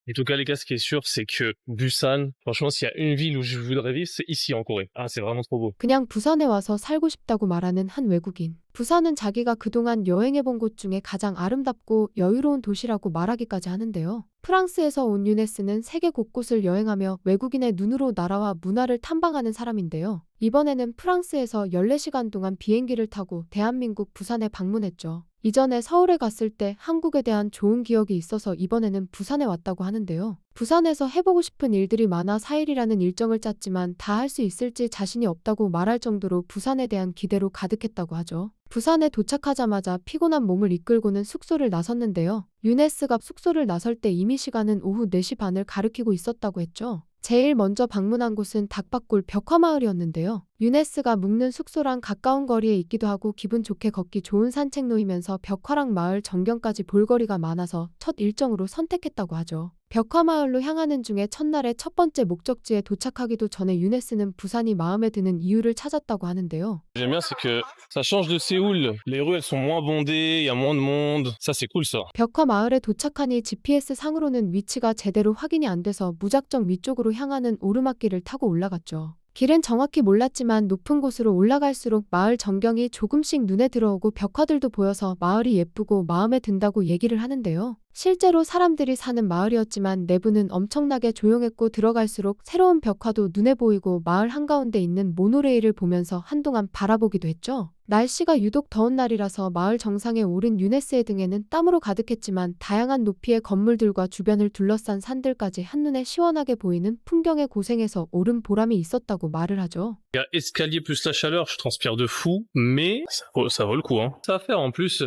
En tout cas, les gars, ce qui est sûr, c'est que Busan, franchement, s'il y a une ville où je voudrais vivre, c'est ici en Corée. Ah, c'est vraiment trop beau. 그냥 부산에 와서 살고 싶다고 말하는 한 외국인. 부산은 자기가 그동안 여행해본 곳 중에 가장 아름답고 여유로운 도시라고 말하기까지 하는데요. 프랑스에서 온 유네스는 세계 곳곳을 여행하며 외국인의 눈으로 나라와 문화를 탐방하는 사람인데요. 이번에는 프랑스에서 14시간 동안 비행기를 타고 대한민국 부산에 방문했죠. 이전에 서울에 갔을 때 한국에 대한 좋은 기억이 있어서 이번에는 부산에 왔다고 하는데요. 부산에서 해보고 싶은 일들이 많아 4일이라는 일정을 짰지만 다 할 수 있을지 자신이 없다고 말할 정도로 부산에 대한 기대로 가득했다고 하죠. 부산에 도착하자마자 피곤한 몸을 이끌고는 숙소를 나섰는데요. 유네스가 숙소를 나설 때 이미 시간은 오후 4시 반을 가리키고 있었다고 했죠. 제일 먼저 방문한 곳은 닭박골 벽화마을이었는데요. 유네스가 묵는 숙소랑 가까운 거리에 있기도 하고 기분 좋게 걷기 좋은 산책로이면서 벽화랑 마을 전경까지 볼거리가 많아서 첫 일정으로 선택했다고 하죠. 벽화마을로 향하는 중에 첫날의 첫 번째 목적지에 도착하기도 전에 유네스는 부산이 마음에 드는 이유를 찾았다고 하는데요. J'aime bien, c'est que ça change de Séoul. Les rues, elles sont moins bondées, il y a moins de monde. Ça, c'est cool, ça. 벽화 마을에 도착하니 GPS 상으로는 위치가 제대로 확인이 안 돼서 무작정 위쪽으로 향하는 오르막길을 타고 올라갔죠. 길은 정확히 몰랐지만 높은 곳으로 올라갈수록 마을 전경이 조금씩 눈에 들어오고 벽화들도 보여서 마을이 예쁘고 마음에 든다고 얘기를 하는데요. 실제로 사람들이 사는 마을이었지만 내부는 엄청나게 조용했고 들어갈수록 새로운 벽화도 눈에 보이고 마을 한가운데 있는 모노레일을 보면서 한동안 바라보기도 했죠. 날씨가 유독 더운 날이라서 마을 정상에 오른 유네스의 등에는 땀으로 가득했지만 다양한 높이의 건물들과 주변을 둘러싼 산들까지 한눈에 시원하게 보이는 풍경에 고생해서 오른 보람이 있었다고 말을 하죠. Il y a escalier plus la chaleur, je transpire de fou, mais ça vaut le coup, hein. Ça va faire en plus,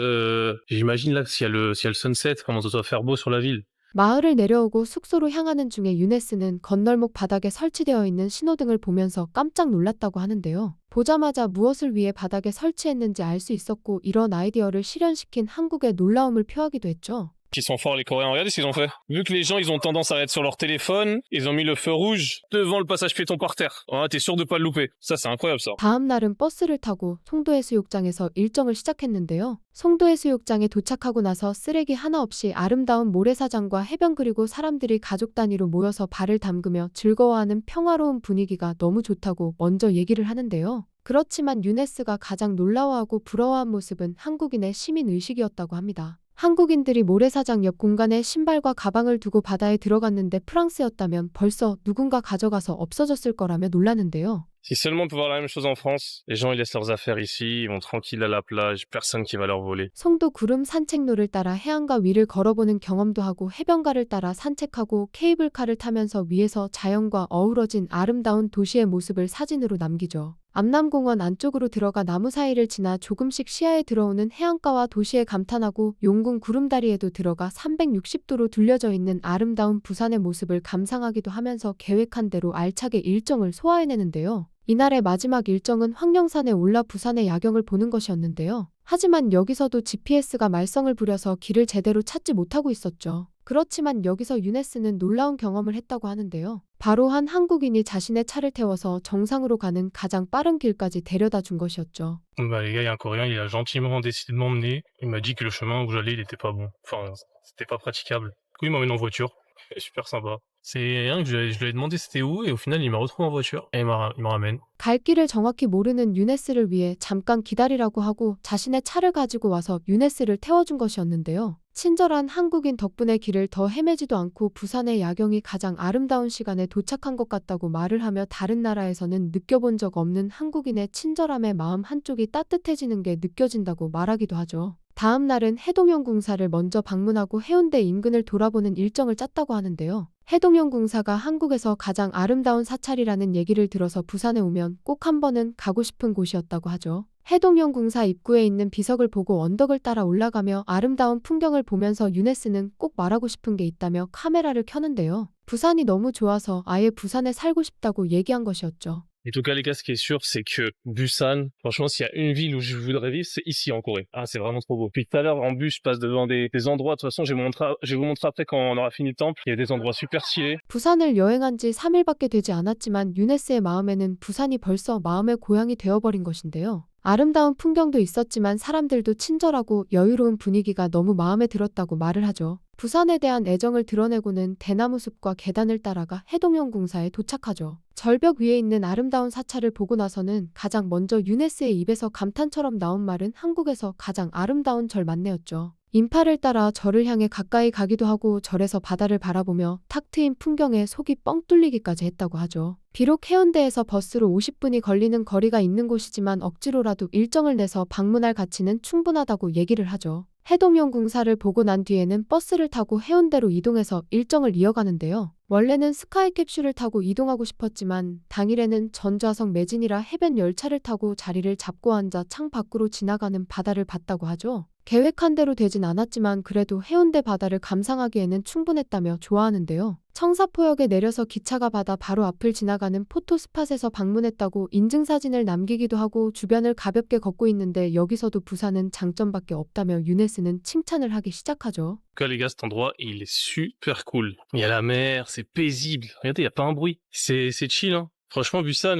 j'imagine là s'il y a le sunset, comment ça doit faire beau sur la ville. 마을을 내려오고 숙소로 향하는 중에 유네스는 건널목 바닥에 설치되어 있는 신호등을 보면서 깜짝 놀랐다고 하는데요. 보자마자 무엇을 위해 바닥에 설치했는지 알 수 있었고 이런 아이디어를 실현시킨 한국의 놀라움을 표하기도 했죠. Qui sont forts les Coréens, regardez ce qu'ils ont fait. Vu que les gens ils ont tendance à être sur leur téléphone, ils ont mis le feu rouge devant le passage piéton par terre. Ah, t'es sûr de pas le louper. Ça c'est incroyable ça. 다음 날은 버스를 타고 송도해수욕장에서 일정을 시작했는데요. 송도해수욕장에 도착하고 나서 쓰레기 하나 없이 아름다운 모래사장과 해변 그리고 사람들이 가족 단위로 모여서 발을 담그며 즐거워하는 평화로운 분위기가 너무 좋다고 먼저 얘기를 하는데요. 그렇지만 유네스가 가장 놀라워하고 부러워한 모습은 한국인의 시민의식이었다고 합니다. 한국인들이 모래사장 옆 공간에 신발과 가방을 두고 바다에 들어갔는데 프랑스였다면 벌써 누군가 가져가서 없어졌을 거라며 놀라는데요. Si seulement on peut voir la même chose en France, les gens ils laissent leurs affaires ici, ils vont tranquille à la plage, personne qui va leur voler. 송도 구름 산책로를 따라 해안가 위를 걸어보는 경험도 하고 해변가를 따라 산책하고 케이블카를 타면서 위에서 자연과 어우러진 아름다운 도시의 모습을 사진으로 남기죠. 암남공원 안쪽으로 들어가 나무 사이를 지나 조금씩 시야에 들어오는 해안가와 도시에 감탄하고 용궁 구름다리에도 들어가 360도로 둘려져 있는 아름다운 부산의 모습을 감상하기도 하면서 계획한 대로 알차게 일정을 소화해내는데요. 이날의 마지막 일정은 황령산에 올라 부산의 야경을 보는 것이었는데요. 하지만 여기서도 GPS가 말썽을 부려서 길을 제대로 찾지 못하고 있었죠. 그렇지만 여기서 유네스는 놀라운 경험을 했다고 하는데요. 바로 한 한국인이 자신의 차를 태워서 정상으로 가는 가장 빠른 길까지 데려다 준 것이었죠. Bah les gars, il y a un Coréen, il a gentiment décidé de m'emmener. Il m'a dit que le chemin où j'allais, il était pas bon. Enfin, c'était pas praticable. Du coup, il m'emmène en voiture. Super sympa. C'est rien que je lui ai demandé c'était où et au final, il m'a retrouvé en voiture et il me ramène. 갈 길을 정확히 모르는 유네스를 위해 잠깐 기다리라고 하고 자신의 차를 가지고 와서 유네스를 태워준 것이었는데요. 친절한 한국인 덕분에 길을 더 헤매지도 않고 부산의 야경이 가장 아름다운 시간에 도착한 것 같다고 말을 하며 다른 나라에서는 느껴본 적 없는 한국인의 친절함에 마음 한쪽이 따뜻해지는 게 느껴진다고 말하기도 하죠. 다음 날은 해동연궁사를 먼저 방문하고 해운대 인근을 돌아보는 일정을 짰다고 하는데요. 해동연궁사가 한국에서 가장 아름다운 사찰이라는 얘기를 들어서 부산에 오면 꼭 한 번은 가고 싶은 곳이었다고 하죠. 해동연궁사 입구에 있는 비석을 보고 언덕을 따라 올라가며 아름다운 풍경을 보면서 유네스는 꼭 말하고 싶은 게 있다며 카메라를 켜는데요. 부산이 너무 좋아서 아예 부산에 살고 싶다고 얘기한 것이었죠. En tout cas, les gars, ce qui est sûr, c'est que Busan, franchement, s'il y a une ville où je voudrais vivre, c'est ici en Corée. Ah, c'est vraiment trop beau. Puis tout à l'heure, en bus, je passe devant des endroits. De toute façon, je vais vous montrer après quand on aura fini le temple. Il y a des endroits super stylés. 부산을 여행한 지 3일밖에 되지 않았지만 유네스의 마음에는 부산이 벌써 마음의 고향이 되어버린 것인데요. 아름다운 풍경도 있었지만 사람들도 친절하고 여유로운 분위기가 너무 마음에 들었다고 말을 하죠. 부산에 대한 애정을 드러내고는 대나무 숲과 계단을 따라가 해동연궁사에 도착하죠. 절벽 위에 있는 아름다운 사찰을 보고 나서는 가장 먼저 유네스의 입에서 감탄처럼 나온 말은 한국에서 가장 아름다운 절 맞네였죠. 인파를 따라 절을 향해 가까이 가기도 하고 절에서 바다를 바라보며 탁 트인 풍경에 속이 뻥 뚫리기까지 했다고 하죠. 비록 해운대에서 버스로 50분이 걸리는 거리가 있는 곳이지만 억지로라도 일정을 내서 방문할 가치는 충분하다고 얘기를 하죠. 해동연궁사를 보고 난 뒤에는 버스를 타고 해운대로 이동해서 일정을 이어가는데요. 원래는 스카이캡슐을 타고 이동하고 싶었지만 당일에는 전좌석 매진이라 해변 열차를 타고 자리를 잡고 앉아 창 밖으로 지나가는 바다를 봤다고 하죠. 계획한 대로 되진 않았지만 그래도 해운대 바다를 감상하기에는 충분했다며 좋아하는데요. 청사포역에 내려서 기차가 바다 바로 앞을 지나가는 포토스팟에서 방문했다고 인증사진을 남기기도 하고 주변을 가볍게 걷고 있는데 여기서도 부산은 장점밖에 없다며 유네스는 칭찬을 하기 시작하죠. En tout cas, les gars, cet endroit, il est super cool. Il y a la mer, c'est paisible. Regardez, il y a pas un bruit. C'est chill, hein. Franchement, Busan,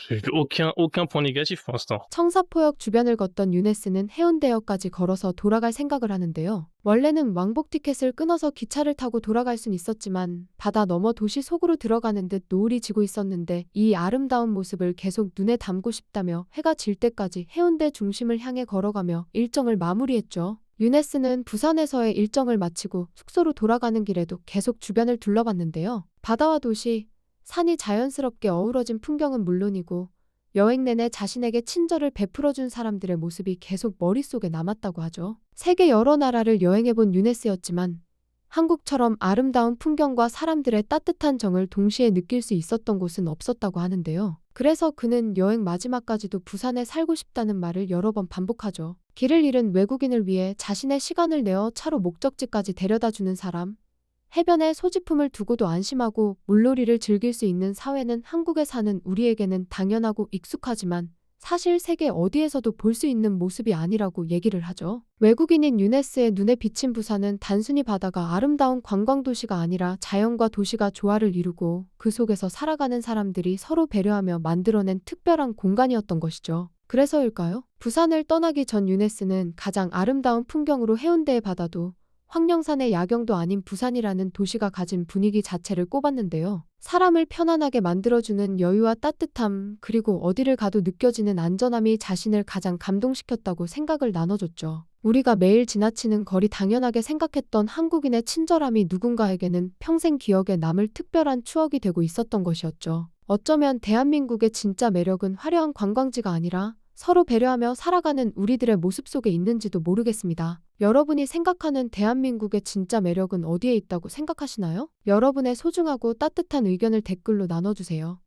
j'ai vu aucun point négatif pour l'instant. 청사포역 주변을 걷던 유네스는 해운대역까지 걸어서 돌아갈 생각을 하는데요. 원래는 왕복 티켓을 끊어서 기차를 타고 돌아갈 순 있었지만 바다 너머 도시 속으로 들어가는 듯 노을이 지고 있었는데 이 아름다운 모습을 계속 눈에 담고 싶다며 해가 질 때까지 해운대 중심을 향해 걸어가며 일정을 마무리했죠. 유네스는 부산에서의 일정을 마치고 숙소로 돌아가는 길에도 계속 주변을 둘러봤는데요. 바다와 도시, 산이 자연스럽게 어우러진 풍경은 물론이고 여행 내내 자신에게 친절을 베풀어준 사람들의 모습이 계속 머릿속에 남았다고 하죠. 세계 여러 나라를 여행해본 유네스였지만 한국처럼 아름다운 풍경과 사람들의 따뜻한 정을 동시에 느낄 수 있었던 곳은 없었다고 하는데요. 그래서 그는 여행 마지막까지도 부산에 살고 싶다는 말을 여러 번 반복하죠. 길을 잃은 외국인을 위해 자신의 시간을 내어 차로 목적지까지 데려다주는 사람, 해변에 소지품을 두고도 안심하고 물놀이를 즐길 수 있는 사회는 한국에 사는 우리에게는 당연하고 익숙하지만 사실 세계 어디에서도 볼 수 있는 모습이 아니라고 얘기를 하죠. 외국인인 유네스의 눈에 비친 부산은 단순히 바다가 아름다운 관광도시가 아니라 자연과 도시가 조화를 이루고 그 속에서 살아가는 사람들이 서로 배려하며 만들어낸 특별한 공간이었던 것이죠. 그래서일까요? 부산을 떠나기 전 유네스는 가장 아름다운 풍경으로 해운대의 바다도 황령산의 야경도 아닌 부산이라는 도시가 가진 분위기 자체를 꼽았는데요. 사람을 편안하게 만들어주는 여유와 따뜻함, 그리고 어디를 가도 느껴지는 안전함이 자신을 가장 감동시켰다고 생각을 나눠줬죠. 우리가 매일 지나치는 거리 당연하게 생각했던 한국인의 친절함이 누군가에게는 평생 기억에 남을 특별한 추억이 되고 있었던 것이었죠. 어쩌면 대한민국의 진짜 매력은 화려한 관광지가 아니라 서로 배려하며 살아가는 우리들의 모습 속에 있는지도 모르겠습니다. 여러분이 생각하는 대한민국의 진짜 매력은 어디에 있다고 생각하시나요? 여러분의 소중하고 따뜻한 의견을 댓글로 나눠주세요.